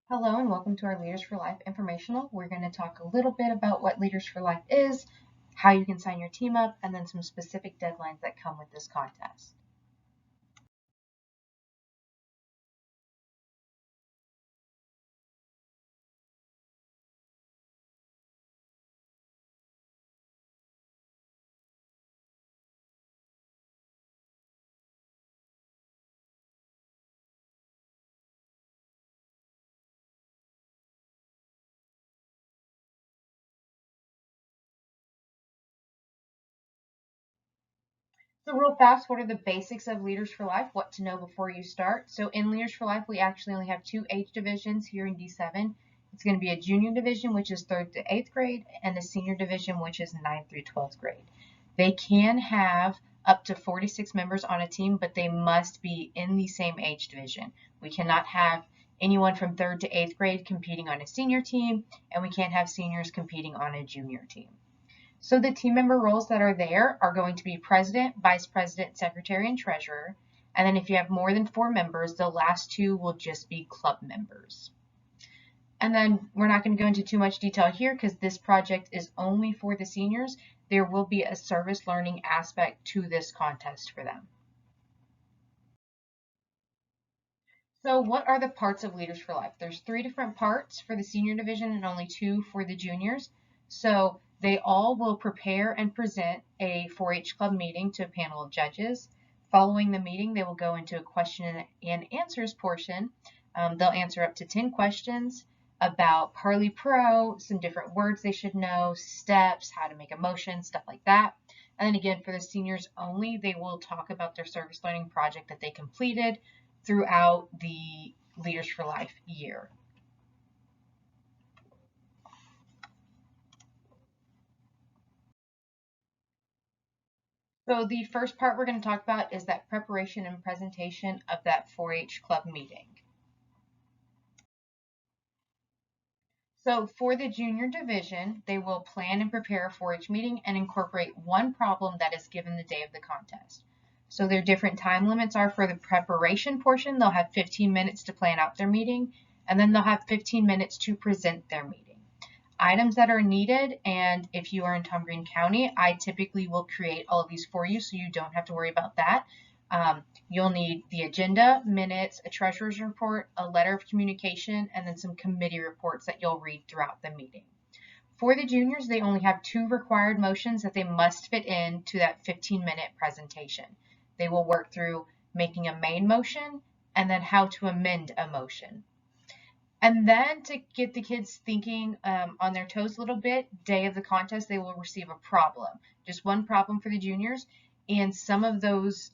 Hello and welcome to our Leaders for Life informational. We're going to talk a little bit about what Leaders for Life is, how you can sign your team up, and then some specific deadlines that come with this contest. So real fast, what are the basics of Leaders for Life? What to know before you start. So in Leaders for Life, we actually only have two age divisions here in D7. It's going to be a junior division, which is 3rd to 8th grade, and a senior division, which is 9th through 12th grade. They can have up to 46 members on a team, but they must be in the same age division. We cannot have anyone from 3rd to 8th grade competing on a senior team, and we can't have seniors competing on a junior team. So the team member roles that are there are going to be president, vice president, secretary, and treasurer. And then if you have more than 4 members, the last 2 will just be club members. And then we're not going to go into too much detail here because this project is only for the seniors. There will be a service learning aspect to this contest for them. So what are the parts of Leaders for Life? There's 3 different parts for the senior division and only 2 for the juniors. So they all will prepare and present a 4-H club meeting to a panel of judges. Following the meeting, they will go into a question and answers portion. They'll answer up to 10 questions about Parley Pro, some different words they should know, steps, how to make a motion, stuff like that. And then again, for the seniors only, they will talk about their service learning project that they completed throughout the Leaders for Life year. So the first part we're going to talk about is that preparation and presentation of that 4-H club meeting. So for the junior division, they will plan and prepare a 4-H meeting and incorporate one problem that is given the day of the contest. So their different time limits are for the preparation portion, they'll have 15 minutes to plan out their meeting, and then they'll have 15 minutes to present their meeting. Items that are needed, and if you are in Tom Green County, I typically will create all of these for you so you don't have to worry about that. You'll need the agenda, minutes, a treasurer's report, a letter of communication, and then some committee reports that you'll read throughout the meeting. For the juniors, they only have 2 required motions that they must fit into that 15-minute presentation. They will work through making a main motion and then how to amend a motion. And then to get the kids thinking on their toes a little bit, day of the contest, they will receive a problem. Just one problem for the juniors. And some of those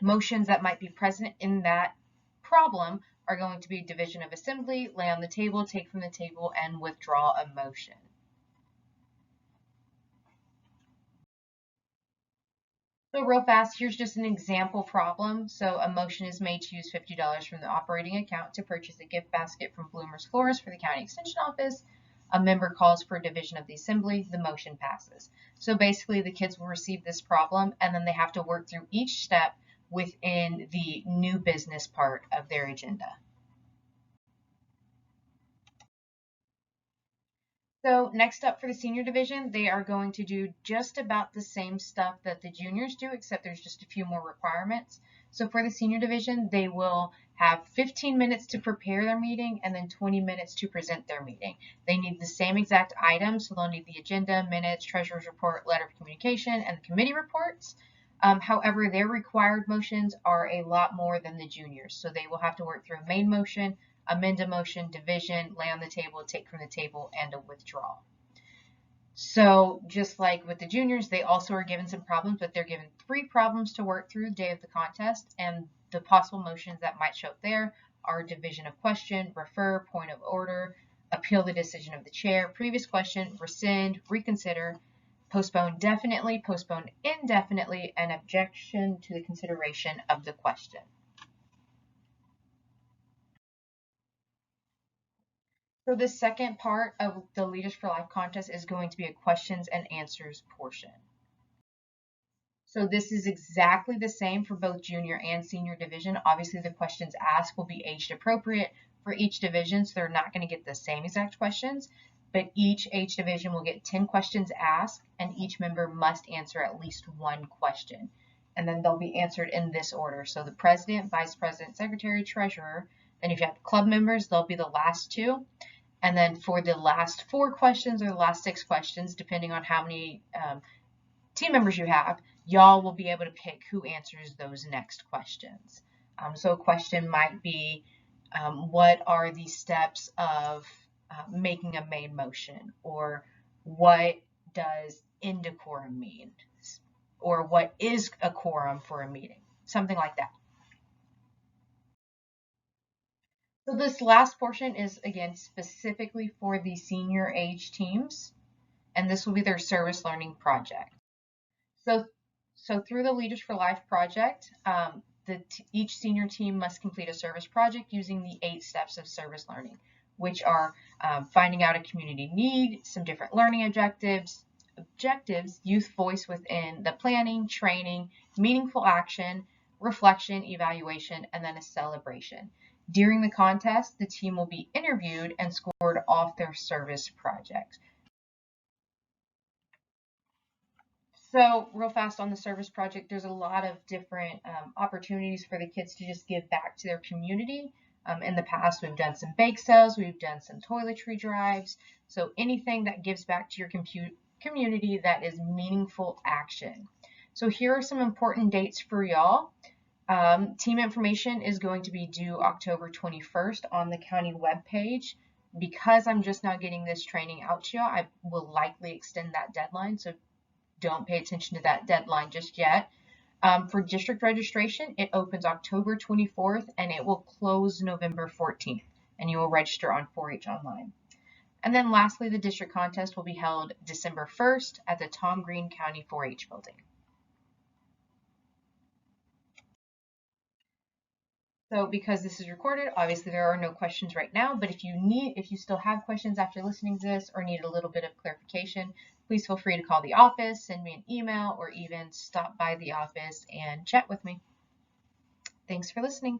motions that might be present in that problem are going to be division of assembly, lay on the table, take from the table, and withdraw a motion. So real fast, here's just an example problem. So a motion is made to use $50 from the operating account to purchase a gift basket from Bloomer's Florist for the county extension office. A member calls for division of the assembly. The motion passes. So basically the kids will receive this problem and then they have to work through each step within the new business part of their agenda. So next up for the senior division, they are going to do just about the same stuff that the juniors do, except there's just a few more requirements. So for the senior division, they will have 15 minutes to prepare their meeting and then 20 minutes to present their meeting. They need the same exact items, so they'll need the agenda, minutes, treasurer's report, letter of communication, and the committee reports. However, their required motions are a lot more than the juniors, so they will have to work through a main motion, amend a motion, division, lay on the table, take from the table, and a withdrawal. So just like with the juniors, they also are given some problems, but they're given 3 problems to work through the day of the contest, and the possible motions that might show up there are division of question, refer, point of order, appeal the decision of the chair, previous question, rescind, reconsider, postpone definitely, postpone indefinitely, and objection to the consideration of the question. So the second part of the Leaders for Life contest is going to be a questions and answers portion. So this is exactly the same for both junior and senior division. Obviously the questions asked will be aged appropriate for each division, so they're not going to get the same exact questions, but each age division will get 10 questions asked, and each member must answer at least one question. And then they'll be answered in this order. So the president, vice president, secretary, treasurer. Then if you have club members, they'll be the last two. And then for the last 4 questions or the last 6 questions, depending on how many team members you have, y'all will be able to pick who answers those next questions. So a question might be, what are the steps of making a main motion? Or what does indecorum mean? Or what is a quorum for a meeting? Something like that. So this last portion is, again, specifically for the senior age teams, and this will be their service learning project. So through the Leaders for Life project, each senior team must complete a service project using the 8 steps of service learning, which are finding out a community need, some different learning objectives, youth voice within the planning, training, meaningful action, reflection, evaluation, and then a celebration. During the contest, the team will be interviewed and scored off their service project. So real fast on the service project, there's a lot of different opportunities for the kids to just give back to their community. In the past, we've done some bake sales, we've done some toiletry drives. So anything that gives back to your community that is meaningful action. So here are some important dates for y'all. Team information is going to be due October 21st on the county webpage. Because I'm just now getting this training out to y'all, I will likely extend that deadline. So don't pay attention to that deadline just yet. For district registration, it opens October 24th and it will close November 14th, and you will register on 4-H Online. And then lastly, the district contest will be held December 1st at the Tom Green County 4-H building. So because this is recorded, obviously there are no questions right now, but if you still have questions after listening to this or need a little bit of clarification, please feel free to call the office, send me an email, or even stop by the office and chat with me. Thanks for listening.